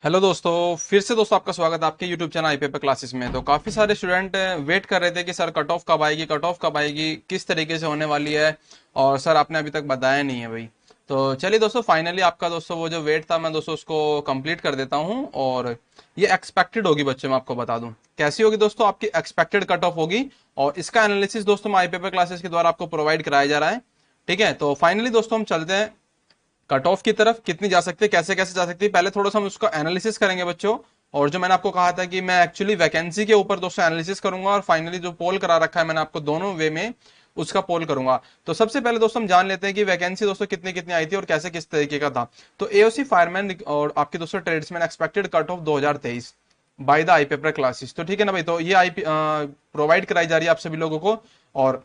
Hello दोस्तों, फिर से दोस्तों आपका स्वागत है आपके यूट्यूब चैनल आईपीएपर क्लासेस में। तो काफ़ी सारे स्टूडेंट वेट कर रहे थे कि सर कट ऑफ कब आएगी, कट ऑफ कब आएगी, किस तरीके से होने वाली है। और सर आपने अभी तक बताया नहीं है भाई। तो चलिए दोस्तों, फाइनली आपका दोस्तों वो जो वेट था मैं दोस्तों उसको कंप्लीट कर देता हूँ। और ये एक्सपेक्टेड होगी बच्चों, मैं आपको बता दूं कैसी होगी दोस्तों। आपकी एक्सपेक्टेड कट ऑफ होगी और इसका एनालिसिस दोस्तों मैं आईपीएपर क्लासेस के द्वारा आपको प्रोवाइड कराया जा रहा है। ठीक है, तो फाइनली दोस्तों हम चलते हैं कट ऑफ की तरफ। कितनी जा सकती है, कैसे कैसे जा सकती है, पहले थोड़ा सा हम उसका एनालिसिस करेंगे बच्चों। और जो मैंने आपको कहा था कि मैं एक्चुअली वैकेंसी के ऊपर दोस्तों एनालिसिस करूंगा और फाइनली जो पोल करा रखा है मैंने आपको दोनों वे में उसका पोल करूंगा। तो सबसे पहले दोस्तों हम जान लेते हैं कि वैकेंसी दोस्तों कितनी कितनी आई थी और कैसे किस तरीके का था। तो एओसी फायरमैन और आपके दोस्तों tradesman expected cut off 2023 by the I paper classes. तो ठीक है ना भाई, तो ये आई प्रोवाइड कराई जा रही है आप सभी लोगों को। और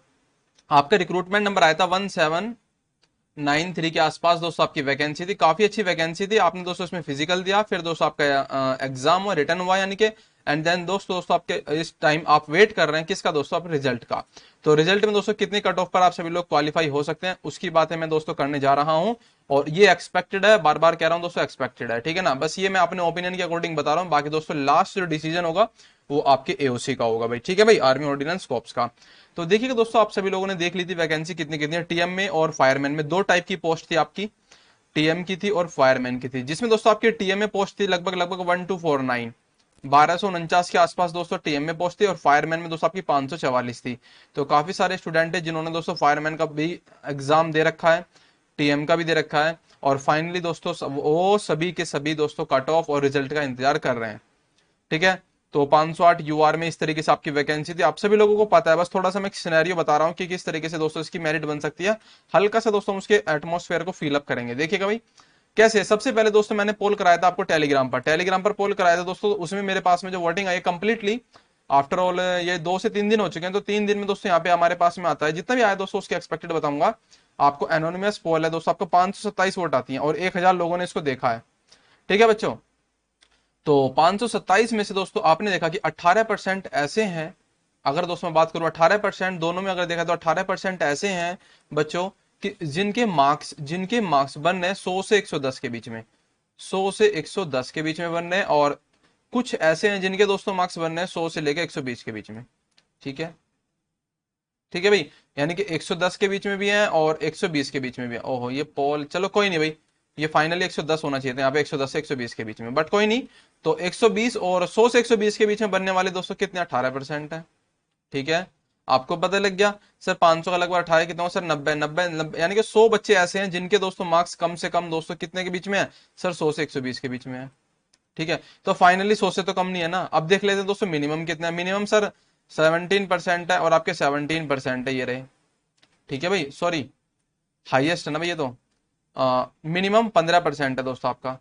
आपका रिक्रूटमेंट नंबर आया था 1793 के आसपास दोस्तों आपकी वैकेंसी थी। काफी अच्छी वैकेंसी थी। आपने दोस्तों इसमें फिजिकल दिया, फिर दोस्तों आपका एग्जाम हुआ, रिटर्न हुआ यानी कि एंड देन दोस्तों आपके इस टाइम आप वेट कर रहे हैं किसका दोस्तों, आप रिजल्ट का। तो रिजल्ट में दोस्तों कितनी कट ऑफ पर आप सभी लोग क्वालिफाई हो सकते हैं उसकी बातें मैं दोस्तों करने जा रहा हूं। और ये एक्सपेक्टेड है, बार बार कह रहा हूं दोस्तों, एक्सपेक्टेड है। ठीक है ना, बस ये मैं अपने ओपिनियन के अकॉर्डिंग बता रहा हूं। बाकी दोस्तों लास्ट जो डिसीजन होगा वो आपके एओसी का होगा भाई। ठीक है भाई, आर्मी ऑर्डिनेंस कॉर्प्स का। तो देखिएगा दोस्तों, आप सभी लोगों ने देख ली थी वैकेंसी कितनी कितनी है। टीएम में और फायरमैन में दो टाइप की पोस्ट थी आपकी, टीएम की थी और फायरमैन की थी। जिसमें दोस्तों आपकी टीएम में पोस्ट थी लगभग लगभग 1249, 1249 के आसपास दोस्तों टीएम में पोस्ट थी। और फायरमैन में दोस्तों आपकी 544 थी। तो काफी सारे स्टूडेंट है जिन्होंने दोस्तों फायरमैन का भी एग्जाम दे रखा है, टीएम का भी दे रखा है। और फाइनली दोस्तों वो सभी के सभी दोस्तों कट ऑफ और रिजल्ट का इंतजार कर रहे हैं। ठीक है, तो 508 यूआर में इस तरीके से आपकी वैकेंसी थी। आप सभी लोगों को पता है, बस थोड़ा सा मैं एक सिनेरियो बता रहा हूं कि किस तरीके से दोस्तों इसकी मेरिट बन सकती है। हल्का सा दोस्तों हम उसके एटमोस्फेयर को फिल अप करेंगे। देखिएगा भाई कैसे। सबसे पहले दोस्तों मैंने पोल कराया था आपको टेलीग्राम पर, टेलीग्राम पर पोल कराया था दोस्तों। उसमें मेरे पास में जो voting I completely after all ये 2 से 3 दिन हो चुके हैं। तो 3 दिन में दोस्तों यहाँ पे हमारे पास में आता है जितना भी आया दोस्तों उसके एक्सपेक्टेड बताऊंगा आपको। एनोनिमस पोल है दोस्तों, आपको 527 वोट आती है और 1000 लोगों ने इसको देखा है। ठीक है बच्चों, तो 527 में से दोस्तों आपने देखा कि 18% ऐसे हैं। अगर दोस्तों मैं बात करूं 18% दोनों में अगर देखा तो 18% ऐसे हैं बच्चों कि जिनके मार्क्स बन रहे हैं 100 से 110 के बीच में, 100 से 110 के बीच में बन रहे हैं। और कुछ ऐसे हैं जिनके दोस्तों मार्क्स बन रहे हैं 100 से लेकर 120 के बीच में। ठीक है, ठीक है भाई, यानी कि 110 के बीच में भी है और 120 के बीच में भी है। ओहो ये पोल, चलो कोई नहीं भाई, ये फाइनली 110 होना चाहिए था, यहाँ पे 110 से 120 के बीच में, बट कोई नहीं। तो 120 और 100 से 120 के बीच में बनने वाले दोस्तों कितने, 18% है। ठीक है, आपको पता लग गया। सर 500 का लगभग 18 कितना हो सर, 90 90 90, यानी कि 100 बच्चे ऐसे हैं जिनके दोस्तों मार्क्स कम से कम दोस्तों कितने के बीच में है सर, 100 से 120 के बीच में है। ठीक है, तो फाइनली 100 से तो कम नहीं है ना। अब देख लेते हैं दोस्तों मिनिमम कितना है। मिनिमम सर 17% है और आपके 17% है ये रहे। ठीक है भाई, सॉरी हाईएस्ट है ना भाई ये तो। मिनिमम 15% है दोस्तों आपका,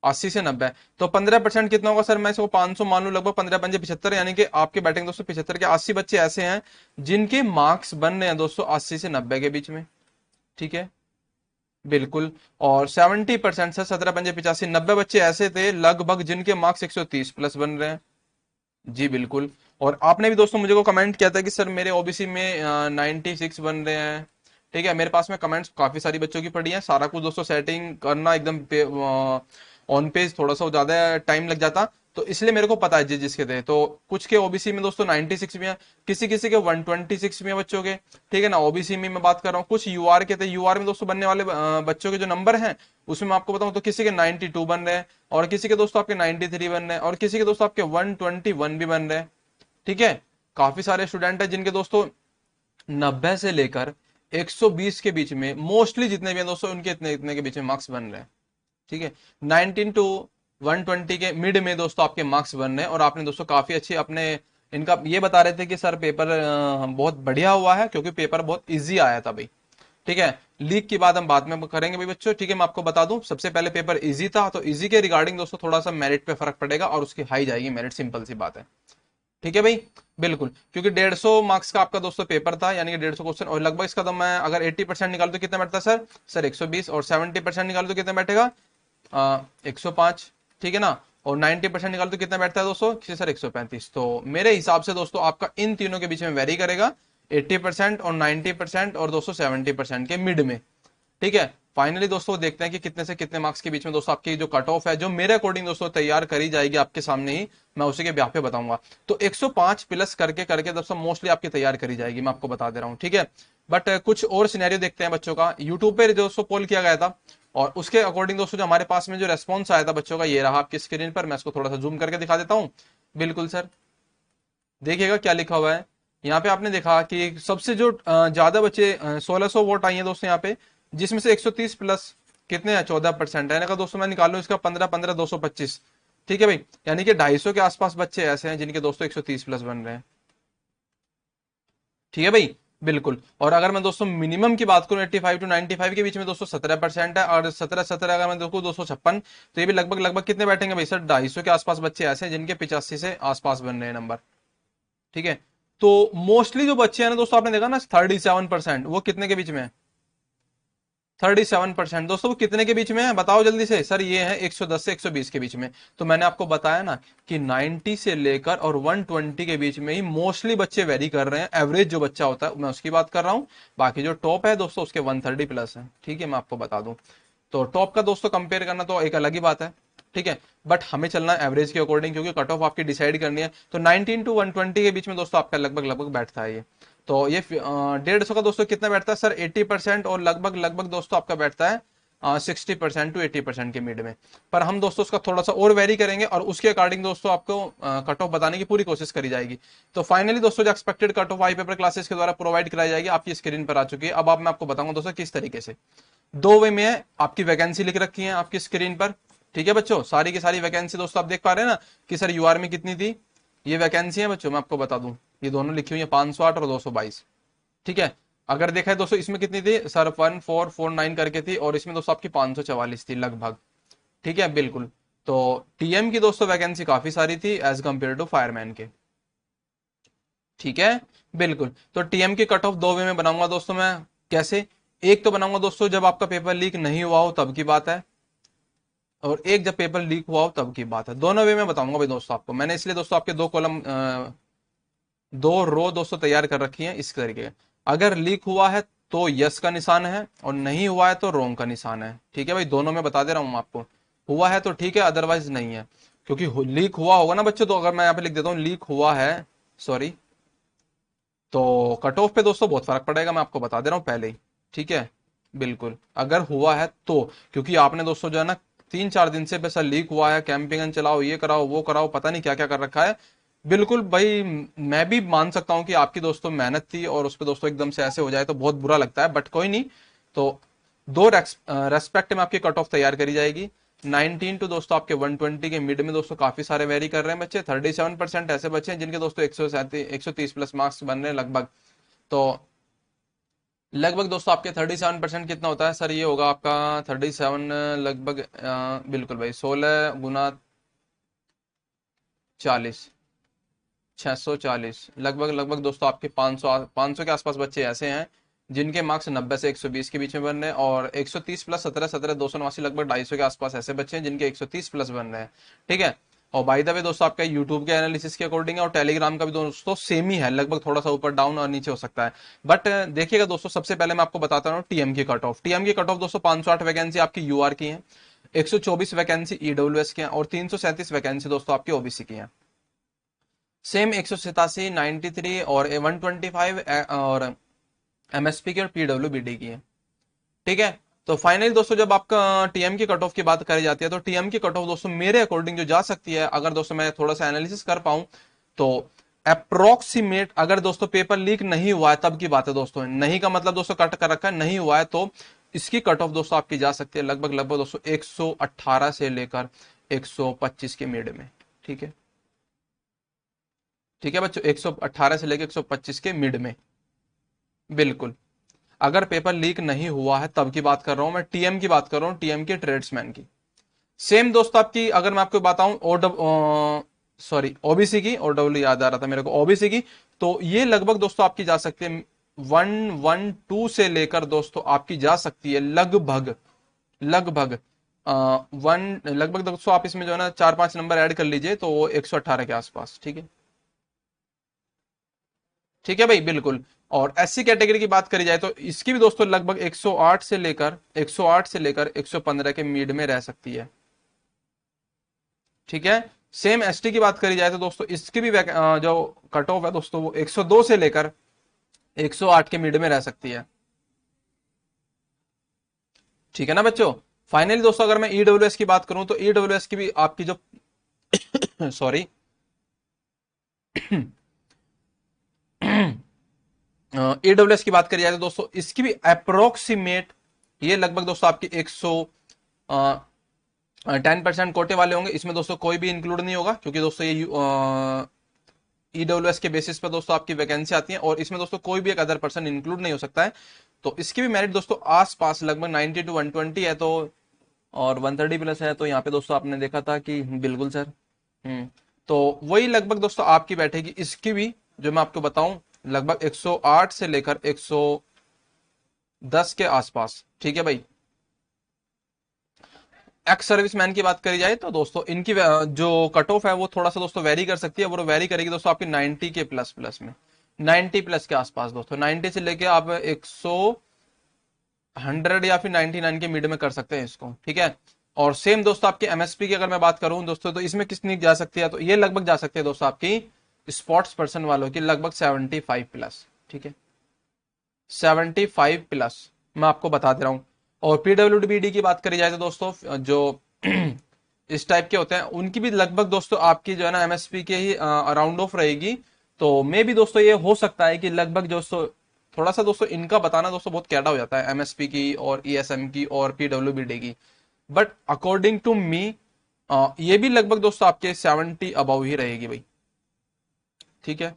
80 से 90। तो 15% कितना होगा सर, मैं इसको 500 मान लूं, लगभग 15 5 75, यानी कि आपके बैटिंग दोस्तों 75 के 80 बच्चे ऐसे हैं जिनके मार्क्स बन रहे हैं दोस्तों 80 से 90 के बीच में। ठीक है, बिल्कुल। और 70% सर 17 5 85, 90 बच्चे ऐसे थे लगभग जिनके मार्क्स 130 प्लस बन रहे हैं। जी बिल्कुल। और आपने भी दोस्तों मुझे को कमेंट किया था कि सर मेरे ओबीसी में 96 बन रहे हैं। ठीक है, मेरे पास में कमेंट्स काफी सारी बच्चों की पड़ी हैं। सारा कुछ दोस्तों सेटिंग करना एकदम ऑन पेज थोड़ा सा ज्यादा टाइम लग जाता। तो इसलिए मेरे को पता है जिसके थे। तो कुछ के ओबीसी में दोस्तों 96 भी है, किसी किसी के 126 भी है बच्चों के। ठीक है ना, ओबीसी में मैं बात कर रहा हूँ। कुछ यूआर के थे, यूआर में दोस्तों बनने वाले बच्चों के जो नंबर हैं उसमें मैं आपको बताऊं तो किसी के 92 बन रहे हैं और किसी के दोस्तों आपके 93 बन रहे हैं और किसी के दोस्तों आपके 121 भी बन रहे हैं। ठीक है, काफी सारे स्टूडेंट है जिनके दोस्तों 90 से लेकर 120 के बीच में, मोस्टली जितने भी हैं दोस्तों उनके इतने इतने के बीच में मार्क्स बन रहे हैं। ठीक है, 19 टू 120 के मिड में दोस्तों आपके मार्क्स बन रहे हैं। और आपने दोस्तों काफी अच्छे अपने इनका ये बता रहे थे कि सर पेपर बहुत बढ़िया हुआ है क्योंकि पेपर बहुत इजी आया था भाई। ठीक है, लीक की बात हम बाद में करेंगे भाई बच्चों। ठीक है, मैं आपको बता दूं सबसे पहले पेपर इजी था, तो इजी के रिगार्डिंग दोस्तों थोड़ा सा मेरिट पे फर्क पड़ेगा और उसकी हाई जाएगी मेरिट, सिंपल सी बात है। ठीक है भाई, बिल्कुल। क्योंकि 150 मार्क्स का आपका दोस्तों पेपर था, यानी कि 150 क्वेश्चन, और लगभग इसका तो मैं अगर 80% निकाल तो कितना बैठता सर, सर 120, और 70% निकाल तो कितना बैठेगा 105। ठीक है ना, और 90% निकाल तो कितना बैठता है दोस्तों सर 135। तो मेरे हिसाब से दोस्तों आपका इन तीनों के बीच में वेरी करेगा, 80% और 90% और दोस्तों 70% के मिड में। ठीक है, फाइनली दोस्तों देखते हैं कि कितने से कितने मार्क्स के बीच में दोस्तों आपकी जो कट ऑफ है, जो मेरे अकॉर्डिंग दोस्तों तैयार करी जाएगी आपके सामने ही, मैं उसी के ब्याह पे बताऊंगा। तो 105 प्लस करके करके दोस्तों मोस्टली आपकी तैयार करी जाएगी, मैं आपको बता दे रहा हूँ, ठीक है। बट कुछ और सिनेरियो देखते हैं बच्चों का। यूट्यूब पे दोस्तों पोल किया गया था, और उसके अकॉर्डिंग दोस्तों जो हमारे पास में जो रेस्पॉन्स आया था बच्चों का, ये रहा आपकी स्क्रीन पर। मैं इसको थोड़ा सा जूम करके दिखा देता हूँ। बिल्कुल सर, देखिएगा क्या लिखा हुआ है यहाँ पे। आपने देखा कि सबसे जो ज्यादा बच्चे 1600 वोट आई है दोस्तों यहाँ पे, जिसमें से 130 प्लस कितने हैं, 14% है। का दोस्तों मैं निकाल लूं इसका 15 15 225, ठीक है भाई। यानी कि 250 के आसपास बच्चे ऐसे हैं जिनके दोस्तों 130 प्लस बन रहे हैं, ठीक है भाई। बिल्कुल। और अगर मैं दोस्तों मिनिमम की बात करूं 85 टू 95 के बीच में दोस्तों 17% है, और 17 अगर मैं देखूं 256, तो ये भी लगभग लगभग कितने बैठेंगे भाई सर, 250 के आसपास बच्चे ऐसे हैं जिनके 85 से आसपास बन रहे हैं नंबर, ठीक है। तो मोस्टली जो बच्चे हैं ना दोस्तों, आपने देखा ना 37%, वो कितने के बीच में है, 37% दोस्तों, वो कितने के बीच में है बताओ जल्दी से। सर ये है 110 से 120 के बीच में। तो मैंने आपको बताया ना कि 90 से लेकर और 120 के बीच में ही मोस्टली बच्चे वेरी कर रहे हैं। एवरेज जो बच्चा होता है मैं उसकी बात कर रहा हूं, बाकी जो टॉप है दोस्तों उसके 130 प्लस है, ठीक है। मैं आपको बता दूं, तो टॉप का दोस्तों कंपेयर करना तो एक अलग ही बात है, ठीक है। बट हमें चलना है एवरेज के अकॉर्डिंग, क्योंकि कट ऑफ आपकी डिसाइड करनी है। तो 19 टू 120 के बीच में दोस्तों आपका लगभग लगभग बैठता है ये। तो ये 150 का दोस्तों कितना बैठता है सर, 80%, और लगभग लगभग दोस्तों आपका बैठता है 60% टू 80% के मिड में। पर हम दोस्तों उसका थोड़ा सा और वेरी करेंगे, और उसके अकॉर्डिंग दोस्तों आपको कट ऑफ बताने की पूरी कोशिश करी जाएगी। तो फाइनली दोस्तों जो एक्सपेक्टेड कट ऑफ आई पेपर क्लासेस के द्वारा प्रोवाइड कराई जाएगी आपकी स्क्रीन पर आ चुकी है। अब आप मैं आपको बताऊंगा दोस्तों किस तरीके से। दो वे में है, आपकी वैकेंसी लिख रखी है आपकी स्क्रीन पर, ठीक है बच्चों। सारी की सारी वैकेंसी दोस्तों आप देख पा रहे हैं ना कि सर यूआर में कितनी थी, ये वैकेंसी है बच्चों। मैं आपको बता दूं, ये दोनों लिखी हुई है 508 और 222, ठीक है। अगर देखा है दोस्तों इसमें कितनी थी सर, 1449 करके थी, और इसमें दोस्तों आपकी 544 थी लगभग, ठीक है। बिल्कुल। तो टीएम की दोस्तों वैकेंसी काफी सारी थी एज कंपेयर टू फायरमैन के, ठीक है। बिल्कुल। तो टीएम की कट ऑफ दो वे में बनाऊंगा दोस्तों मैं। कैसे, एक तो बनाऊंगा दोस्तों जब आपका पेपर लीक नहीं हुआ हो तब की बात है, और एक जब पेपर लीक हुआ हो तब की बात है। दोनों वे में बताऊंगा भाई दोस्तों आपको। मैंने इसलिए दोस्तों आपके दो कॉलम, दो रो दोस्तों तैयार कर रखी है इस तरीके। अगर लीक हुआ है तो यस का निशान है, और नहीं हुआ है तो रोंग का निशान है, ठीक है भाई। दोनों में बता दे रहा हूं आपको, हुआ है तो ठीक है, अदरवाइज नहीं है। क्योंकि लीक हुआ होगा ना बच्चों, तो अगर मैं यहाँ पे लिख देता हूँ लीक हुआ है, सॉरी, तो कट ऑफ पे दोस्तों बहुत फर्क पड़ेगा, मैं आपको बता दे रहा हूँ पहले ही, ठीक है। बिल्कुल। अगर हुआ है तो, क्योंकि आपने दोस्तों जो है ना 3 4 दिन से पैसा लीक हुआ है, कैंपिंग चलाओ, ये कराओ वो कराओ, पता नहीं क्या क्या कर रखा है। बिल्कुल भाई, मैं भी मान सकता हूं कि आपकी दोस्तों मेहनत थी, और उस पर दोस्तों एकदम से ऐसे हो जाए तो बहुत बुरा लगता है, बट कोई नहीं। तो दो रेस्पेक्ट में आपकी कट ऑफ तैयार करी जाएगी। 19 टू दोस्तों आपके 120 के मिड में दोस्तों काफी सारे वेरी कर रहे हैं बच्चे। 37% ऐसे बच्चे हैं जिनके दोस्तों 130 प्लस मार्क्स बन रहे हैं लगभग। तो लगभग दोस्तों आपके 37% कितना होता है सर, ये होगा आपका 37 लगभग, बिल्कुल भाई 16 गुना 40, 640 लगभग लगभग दोस्तों आपके 500 के आसपास बच्चे ऐसे हैं जिनके मार्क्स 90 से 120 के बीच में बन रहे हैं, और 130 प्लस 17 17 289 लगभग 250 के आसपास ऐसे बच्चे हैं जिनके 130 प्लस बन रहे हैं, ठीक है। और बाय द वे दोस्तों आपका यूट्यूब के एनालिसिस के अकॉर्डिंग है, और टेलीग्राम का भी दोस्तों सेम ही है, लगभग थोड़ा सा ऊपर डाउन और नीचे हो सकता है। बट देखिएगा दोस्तों, सबसे पहले मैं आपको बताता हूँ टीएम की कट ऑफ। टीएम की कट ऑफ दोस्तों 508 वैकेंसी आपकी यूआर की है, 124 वैकेंसी ईडब्ल्यूएस की है, और 337 वैकेंसी दोस्तों आपकी ओबीसी की है। सेम 187 93 और 125 और एमएसपी की और पीडब्ल्यूबीडी की है, ठीक है। तो फाइनली दोस्तों जब आपका टीएम की कट ऑफ की बात करी जाती है, तो टीएम की कट ऑफ दोस्तों मेरे अकॉर्डिंग जो जा सकती है, अगर दोस्तों मैं थोड़ा सा एनालिसिस कर पाऊं, तो अप्रोक्सीमेट, अगर दोस्तों पेपर लीक नहीं हुआ है तब की बात है दोस्तों, नहीं का मतलब दोस्तों कट कर रखा है, नहीं हुआ है तो इसकी कट ऑफ दोस्तों आपकी जा सकती है लगभग लगभग दोस्तों 118 से लेकर 125 के मिड में, ठीक है। ठीक है बच्चों, 118 से लेकर 125 के मिड में, बिल्कुल। अगर पेपर लीक नहीं हुआ है तब की बात कर रहा हूं मैं, टीएम की बात कर रहा हूं, टीएम के ट्रेड्समैन की। सेम दोस्तों आपकी, अगर मैं आपको बताऊं सॉरी ओबीसी की, ओडब्ल्यू याद आ रहा था मेरे को, ओबीसी की, तो ये लगभग दोस्तों आपकी जा सकती है 112 से लेकर दोस्तों आपकी जा सकती है लगभग लगभग वन, लगभग दोस्तों आप इसमें जो है ना 4 5 नंबर ऐड कर लीजिए तो वो 118 के आसपास, ठीक है। ठीक है भाई, बिल्कुल। और एससी कैटेगरी की बात करी जाए तो इसकी भी दोस्तों लगभग 108 से लेकर 115 के मिड में रह सकती है। ठीक है। सेम एसटी की बात करी जाए तो दोस्तों इसकी भी जो कट ऑफ है दोस्तों वो 102 से लेकर 108 के मिड में रह सकती है। ठीक है ना बच्चों। फाइनली दोस्तों अगर मैं ईडब्ल्यूएस की बात करूं तो ईडब्ल्यूएस की भी आपकी जो सॉरी ईडब्ल्यूएस की बात करी जाए तो दोस्तों इसकी भी अप्रोक्सीमेट ये लगभग दोस्तों आपकी 10% कोटे वाले होंगे। इसमें दोस्तों कोई भी इंक्लूड नहीं होगा, क्योंकि दोस्तों ये ईडब्ल्यूएस के बेसिस पर दोस्तों आपकी वैकेंसी आती है और इसमें दोस्तों कोई भी एक अदर पर्सन इंक्लूड नहीं हो सकता है। तो इसकी भी मेरिट दोस्तों आस पास लगभग 90 टू 120 है, तो और 130 प्लस है। तो यहाँ पे दोस्तों आपने देखा था कि बिल्कुल सर। तो वही लगभग दोस्तों आपकी बैठेगी। इसकी भी जो मैं आपको बताऊं लगभग 108 से लेकर 110 के आसपास। ठीक है भाई। एक्स सर्विसमैन की बात करी जाए तो दोस्तों इनकी जो कट ऑफ है वो थोड़ा सा दोस्तों वेरी कर सकती है। वो वेरी करेगी दोस्तों आपकी 90 के प्लस प्लस में, 90 प्लस के आसपास दोस्तों, 90 से लेके आप 100 या फिर 99 के मिड में कर सकते हैं इसको। ठीक है। और सेम दोस्तों आपके एमएसपी की अगर मैं बात करूं दोस्तों तो इसमें कितनी जा सकती है, तो ये लगभग जा सकती है दोस्तों आपकी स्पोर्ट्स पर्सन वालों की लगभग 75 प्लस। ठीक है, 75 प्लस मैं आपको बता दे रहा हूं। और पीडब्ल्यूडीबीडी की बात करी जाए तो दोस्तों जो इस टाइप के होते हैं उनकी भी लगभग दोस्तों आपकी जो है ना एमएसपी के ही अराउंड ऑफ रहेगी। तो मे भी दोस्तों ये हो सकता है कि लगभग दोस्तों थोड़ा सा दोस्तों इनका बताना दोस्तों बहुत कैडा हो जाता है एमएसपी की और ईएसएम की और पीडब्ल्यूबीडी की। बट अकॉर्डिंग टू मी ये भी लगभग दोस्तों आपके 70 अबव ही रहेगी भाई। ठीक है,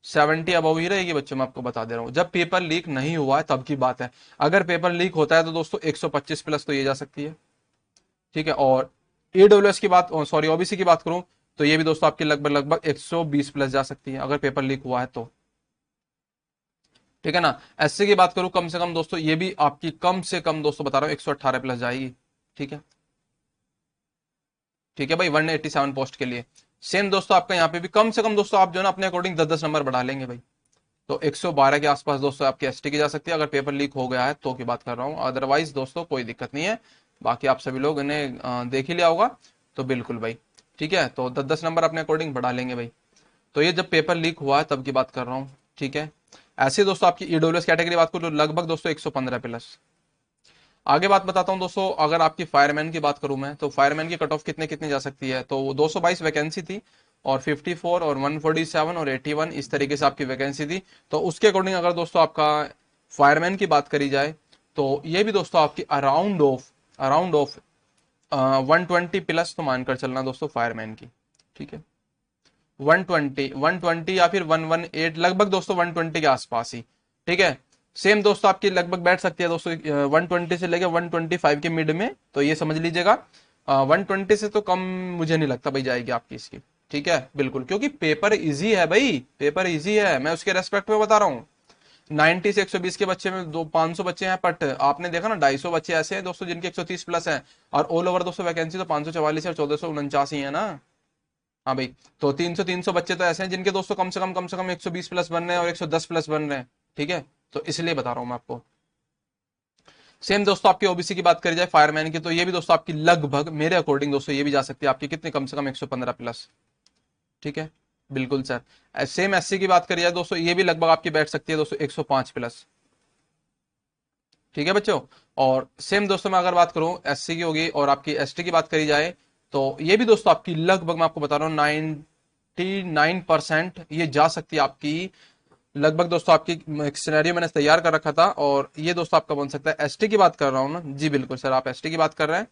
70 अबव ही रहेगी बच्चों, मैं आपको बता दे रहा हूं। जब पेपर लीक नहीं हुआ है तब की बात है। अगर पेपर लीक होता है तो दोस्तों 125 प्लस तो ये जा सकती है। ठीक है। और ईडब्ल्यूएस की बात, सॉरी ओबीसी की बात करूं तो ये भी दोस्तों आपकी लगभग लगभग 120 प्लस जा सकती है अगर पेपर लीक हुआ है तो। ठीक है ना। एससी की बात करूं कम से कम दोस्तों ये भी आपकी कम से कम दोस्तों बता रहा हूं 118 प्लस जाएगी। ठीक है। ठीक है भाई, 187 पोस्ट के लिए। सेम दोस्तों आपका यहाँ पे भी कम से कम दोस्तों आप जो है ना अपने अकॉर्डिंग 10-10 नंबर बढ़ा लेंगे भाई। तो 112 के आसपास दोस्तों आपकी एसटी की जा सकती है अगर पेपर लीक हो गया है तो की बात कर रहा हूँ। अदरवाइज दोस्तों कोई दिक्कत नहीं है। बाकी आप सभी लोग इन्हें देख ही लिया होगा। तो बिल्कुल भाई। ठीक है, तो 10-10 नंबर अपने अकॉर्डिंग बढ़ा लेंगे भाई। तो ये जब पेपर लीक हुआ है तब की बात कर रहा हूँ। ठीक है। ऐसे दोस्तों आपकी ईडब्ल्यूएस कैटेगरी बात करूँ तो लगभग दोस्तों 115 प्लस। आगे बात बताता हूं दोस्तों, अगर आपकी फायरमैन की बात करूं मैं तो फायरमैन की कट ऑफ कितने कितने जा सकती है, तो 222 वैकेंसी थी और 54 और 147 और 81 इस तरीके से आपकी वैकेंसी थी। तो उसके अकॉर्डिंग अगर दोस्तों आपका फायरमैन की बात करी जाए तो ये भी दोस्तों आपकी अराउंड ऑफ 120 प्लस तो मानकर चलना दोस्तों फायरमैन की। ठीक है, 120 या फिर 118 लगभग दोस्तों 120 के आसपास ही। ठीक है। सेम दोस्तों आपकी लगभग बैठ सकती है दोस्तों 120 से लेकर 125 के मिड में, तो ये समझ लीजिएगा। 120 से तो कम मुझे नहीं लगता भाई जाएगी आपकी इसकी। ठीक है, बिल्कुल, क्योंकि पेपर इजी है भाई, पेपर इजी है, मैं उसके रेस्पेक्ट में बता रहा हूँ। 90 से 120 के बच्चे में 500 बच्चे हैं, बट आपने देखा ना 250 बच्चे ऐसे हैं दोस्तों जिनके 130 प्लस हैं। और ऑल ओवर दोस्तों वैकेंसी तो 544 और 1449 ही है ना। हाँ भाई। तो 300 बच्चे तो ऐसे हैं जिनके दोस्तों कम से कम 120 प्लस बन रहे हैं और 110 प्लस बन रहे हैं। ठीक है, तो इसलिए बता रहा हूं मैं आपको। सेम दोस्तों आपकी ओबीसी की बात करी जाए फायरमैन की तो ये भी दोस्तों आपकी लगभग मेरे अकॉर्डिंग दोस्तों ये भी जा सकती है आपकी कितने, कम से कम 115 प्लस। ठीक है, बिल्कुल सर। सेम एससी की बात करी जाए दोस्तों ये भी लगभग आपकी बैठ सकती है दोस्तों 105 प्लस। ठीक है बच्चों। और सेम दोस्तों मैं अगर बात करूं एससी की होगी और आपकी एसटी की बात करी जाए तो ये भी दोस्तों आपकी लगभग मैं आपको बता रहा हूँ 99% ये जा सकती है आपकी। लगभग दोस्तों आपकी एक सिनेरियो मैंने तैयार कर रखा था और ये दोस्तों आपका बन सकता है। एसटी की बात कर रहा हूँ ना जी, बिल्कुल सर, आप एसटी की बात कर रहे हैं।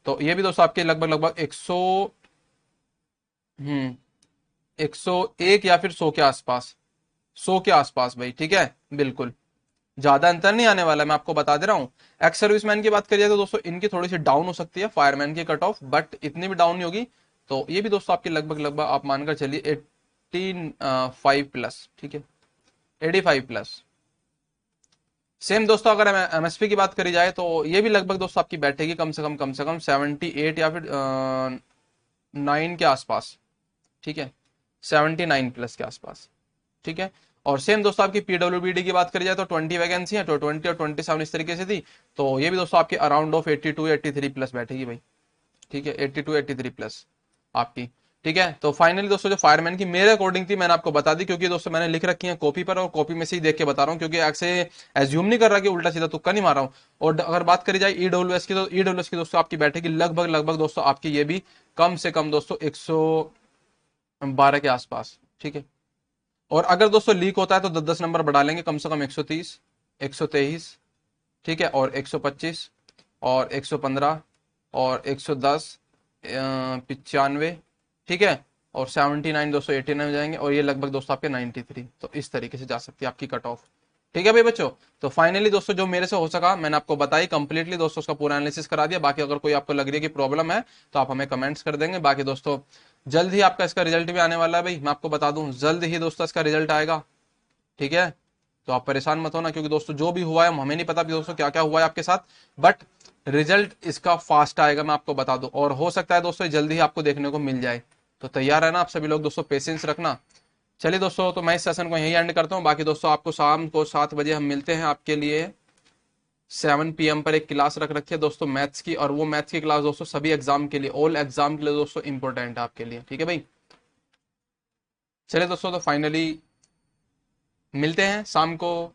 तो ये भी दोस्तों आपके लगभग लगभग 101 या फिर 100 के आसपास, 100 के आसपास भाई। ठीक है, बिल्कुल, ज्यादा अंतर नहीं आने वाला, मैं आपको बता दे रहा हूँ। एक्स सर्विसमैन की बात करिए तो दोस्तों इनकी थोड़ी सी डाउन हो सकती है फायरमैन की कट ऑफ, बट इतनी भी डाउन नहीं होगी। तो ये भी दोस्तों आपकी लगभग लगभग आप मानकर चलिए 85 प्लस। ठीक है, 85 प्लस। सेम दोस्तों अगर एमएसपी की बात करी जाए तो ये भी लगभग दोस्तों आपकी बैठेगी कम से कम 78 या फिर 9 के आसपास। ठीक है, 79 प्लस के आसपास। ठीक है। और सेम दोस्तों आपकी पीडब्ल्यूबीडी की बात करी जाए तो 20 वैकेंसी है, तो 20 और 27 इस तरीके से थी। तो ये भी दोस्तों आपकी अराउंड ऑफ 82 83 प्लस बैठेगी भाई, ठीक है, 82 83 प्लस आपकी। ठीक है, तो फाइनली दोस्तों जो फायरमैन की मेरे अकॉर्डिंग थी मैंने आपको बता दी, क्योंकि दोस्तों मैंने लिख रखी है कॉपी पर और कॉपी में से ही देख के बता रहा हूँ, क्योंकि ऐसे एज्यूम नहीं कर रहा कि उल्टा सीधा तुक्का नहीं मार रहा हूँ। और अगर बात करी जाए ईडब्ल्यूएस की, तो ईडब्ल्यूएस की दोस्तों आपकी बैठेगी लगभग लगभग दोस्तों आपकी ये भी कम से कम दोस्तों 112 के आसपास। ठीक है, और अगर दोस्तों लीक होता है तो 10 10 नंबर बढ़ा लेंगे, कम से कम 130 123, ठीक है, और 125 और 115 और 110 95, ठीक है, और 79 दोस्तों 89 हो जाएंगे, और ये लगभग दोस्तों आपके 93। तो इस तरीके से जा सकती है आपकी कट ऑफ। ठीक है भाई बच्चों, तो फाइनली दोस्तों जो मेरे से हो सका मैंने आपको बताई कंप्लीटली दोस्तों, उसका पूरा एनालिसिस करा दिया। बाकी अगर कोई आपको लग रही है कि प्रॉब्लम है तो आप हमें कमेंट्स कर देंगे। बाकी दोस्तों जल्द ही आपका इसका रिजल्ट भी आने वाला है भाई, मैं आपको बता दूं जल्द ही दोस्तों इसका रिजल्ट आएगा। ठीक है, तो आप परेशान मत होना, क्योंकि दोस्तों जो भी हुआ है हमें नहीं पता भी दोस्तों क्या क्या हुआ है आपके साथ, बट रिजल्ट इसका फास्ट आएगा, मैं आपको बता दूं। और हो सकता है दोस्तों जल्दी ही आपको देखने को मिल जाए, तो तैयार है ना आप सभी लोग दोस्तों, पेशेंस रखना। चलिए दोस्तों, तो मैं इस सेशन को यहीं एंड करता हूँ। बाकी दोस्तों आपको शाम को 7 बजे हम मिलते हैं आपके लिए 7 PM पर एक क्लास रख रखी है दोस्तों मैथ्स की, और वो मैथ्स की क्लास दोस्तों सभी एग्जाम के लिए, ऑल एग्जाम के लिए दोस्तों इंपॉर्टेंट है आपके लिए। ठीक है भाई, चलिए दोस्तों, तो फाइनली मिलते हैं शाम को